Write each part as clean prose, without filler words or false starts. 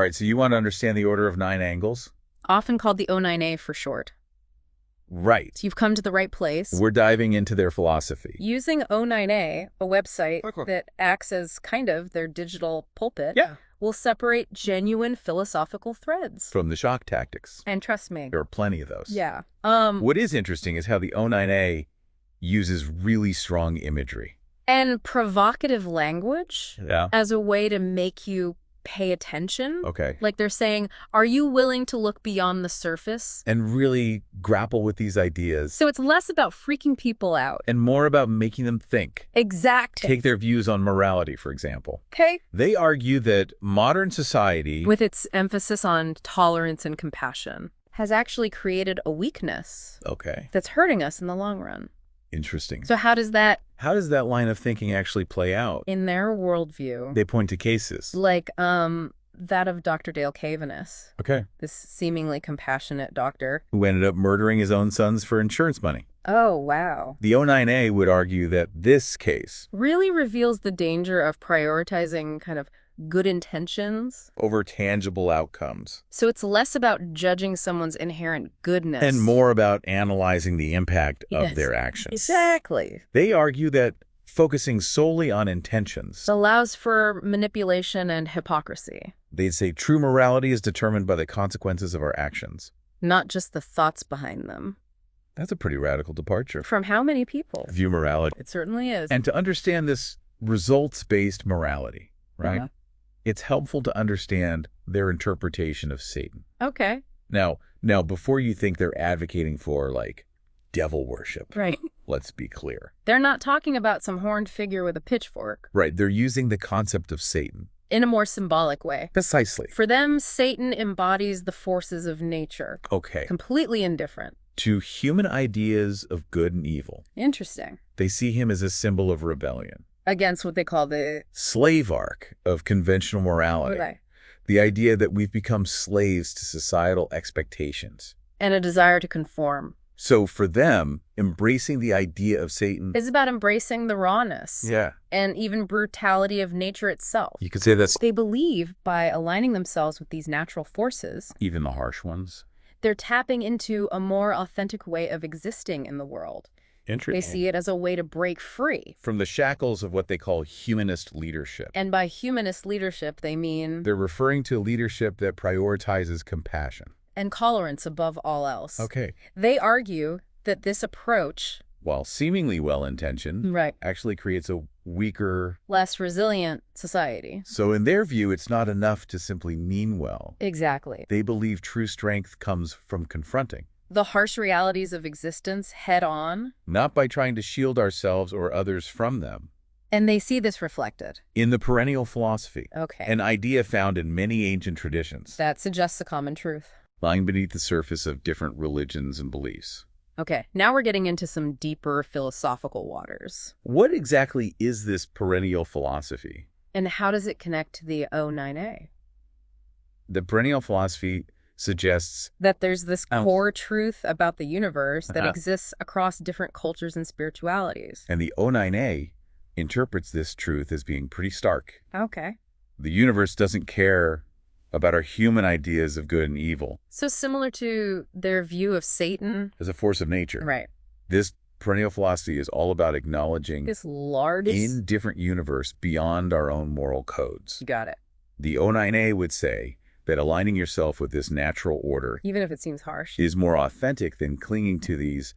All right, so you want to understand the order of 9 angles? Often called the O9A for short. Right. So you've come to the right place. We're diving into their philosophy. Using O9A, a website that acts as kind of their digital pulpit, will separate genuine philosophical threads. From the shock tactics. And trust me. There are plenty of those. Yeah. What is interesting is how the O9A uses really strong imagery. And provocative language as a way to make you pay attention. Okay. Like they're saying, are you willing to look beyond the surface? And really grapple with these ideas. So it's less about freaking people out. And more about making them think. Exactly. Take their views on morality, for example. Okay. They argue that modern society, with its emphasis on tolerance and compassion, has actually created a weakness that's hurting us in the long run. Interesting. So how does that line of thinking actually play out? In their worldview, They point to cases. Like that of Dr. Dale Cavaness. Okay. This seemingly compassionate doctor. Who ended up murdering his own sons for insurance money. Oh, wow. The O9A would argue that this case really reveals the danger of prioritizing kind of good intentions over tangible outcomes. So it's less about judging someone's inherent goodness. And more about analyzing the impact of their actions. Exactly. They argue that focusing solely on intentions allows for manipulation and hypocrisy. They'd say true morality is determined by the consequences of our actions. Not just the thoughts behind them. That's a pretty radical departure. From how many people? View morality. It certainly is. And to understand this results-based morality, right? It's helpful to understand their interpretation of Satan. Okay. Now, before you think they're advocating for, like, devil worship. Right. Let's be clear. They're not talking about some horned figure with a pitchfork. Right. They're using the concept of Satan. In a more symbolic way. Precisely. For them, Satan embodies the forces of nature. Okay. Completely indifferent. To human ideas of good and evil. Interesting. They see him as a symbol of rebellion. Against what they call the slave arc of conventional morality. Okay. The idea that we've become slaves to societal expectations. And a desire to conform. So for them, embracing the idea of Satan is about embracing the rawness. Yeah. And even brutality of nature itself. You could say that's... They believe by aligning themselves with these natural forces, even the harsh ones, they're tapping into a more authentic way of existing in the world. Interesting. They see it as a way to break free. From the shackles of what they call humanist leadership. And by humanist leadership, they mean... they're referring to a leadership that prioritizes compassion. And tolerance above all else. Okay. They argue that this approach, while seemingly well-intentioned, actually creates a weaker, less resilient society. So in their view, it's not enough to simply mean well. Exactly. They believe true strength comes from confronting the harsh realities of existence head on. Not by trying to shield ourselves or others from them. And they see this reflected in the perennial philosophy. Okay. An idea found in many ancient traditions. That suggests a common truth. Lying beneath the surface of different religions and beliefs. Okay, now we're getting into some deeper philosophical waters. What exactly is this perennial philosophy? And how does it connect to the O9A? The perennial philosophy suggests that there's this core truth about the universe that exists across different cultures and spiritualities. And the O9A interprets this truth as being pretty stark. Okay. The universe doesn't care about our human ideas of good and evil. So similar to their view of Satan as a force of nature. Right. This perennial philosophy is all about acknowledging this largest indifferent universe beyond our own moral codes. You got it. The O9A would say that aligning yourself with this natural order, even if it seems harsh, is more authentic than clinging to these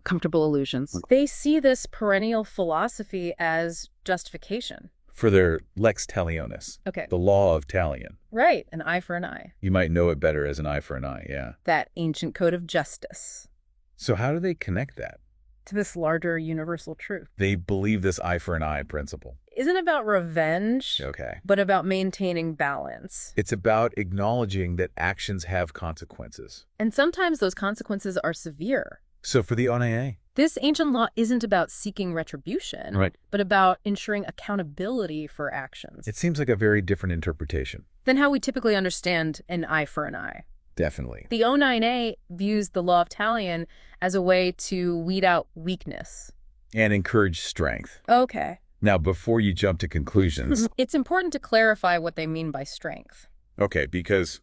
comfortable illusions. They see this perennial philosophy as justification. For their lex talionis. Okay. The law of Talion. Right, an eye for an eye. You might know it better as an eye for an eye, yeah. That ancient code of justice. So how do they connect that to this larger universal truth? They believe this eye for an eye principle isn't about revenge, but about maintaining balance. It's about acknowledging that actions have consequences. And sometimes those consequences are severe. So for the O9A, this ancient law isn't about seeking retribution, but about ensuring accountability for actions. It seems like a very different interpretation than how we typically understand an eye for an eye. Definitely. The O9A views the law of Talion as a way to weed out weakness. And encourage strength. Okay. Now, before you jump to conclusions... it's important to clarify what they mean by strength. Okay, because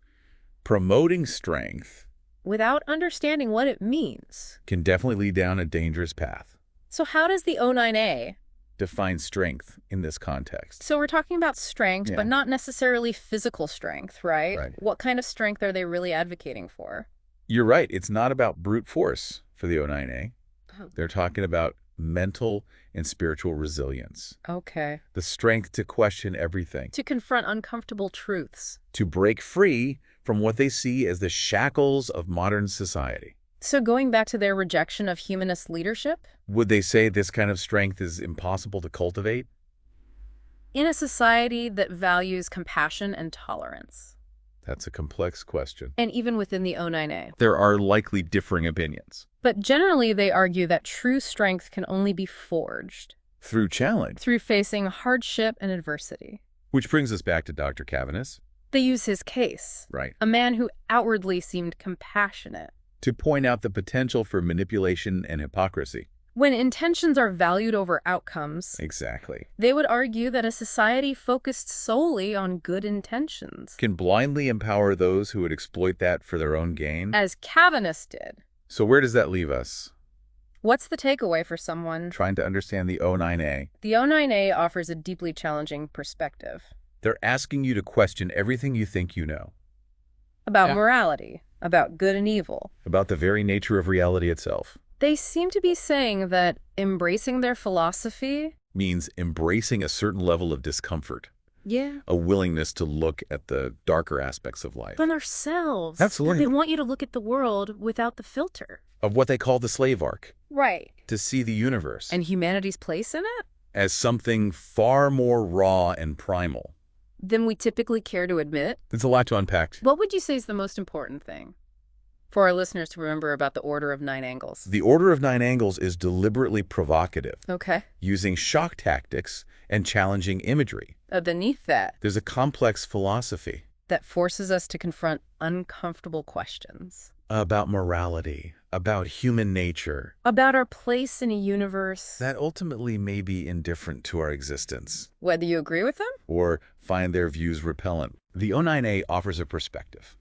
promoting strength without understanding what it means can definitely lead down a dangerous path. So how does the O9A define strength in this context? So we're talking about strength, but not necessarily physical strength, right? Right. What kind of strength are they really advocating for? You're right. It's not about brute force for the O9A. Oh. They're talking about mental and spiritual resilience. Okay. The strength to question everything. To confront uncomfortable truths. To break free from what they see as the shackles of modern society. So going back to their rejection of humanist leadership? Would they say this kind of strength is impossible to cultivate? In a society that values compassion and tolerance. That's a complex question. And even within the O9A. There are likely differing opinions. But generally they argue that true strength can only be forged. Through challenge. Through facing hardship and adversity. Which brings us back to Dr. Cavaness. They use his case. Right. A man who outwardly seemed compassionate. To point out the potential for manipulation and hypocrisy. When intentions are valued over outcomes, exactly, they would argue that a society focused solely on good intentions can blindly empower those who would exploit that for their own gain. As Cavaness did. So where does that leave us? What's the takeaway for someone trying to understand the O9A? The O9A offers a deeply challenging perspective. They're asking you to question everything you think you know. About morality, about good and evil. About the very nature of reality itself. They seem to be saying that embracing their philosophy means embracing a certain level of discomfort. Yeah. A willingness to look at the darker aspects of life. From ourselves. Absolutely. They want you to look at the world without the filter. Of what they call the slave arc. Right. To see the universe. And humanity's place in it? As something far more raw and primal. Than we typically care to admit? It's a lot to unpack. What would you say is the most important thing for our listeners to remember about the Order of Nine Angles? The Order of Nine Angles is deliberately provocative. Okay. Using shock tactics and challenging imagery. Beneath that, there's a complex philosophy. That forces us to confront uncomfortable questions. About morality, about human nature. About our place in a universe. That ultimately may be indifferent to our existence. Whether you agree with them? Or find their views repellent. The O9A offers a perspective.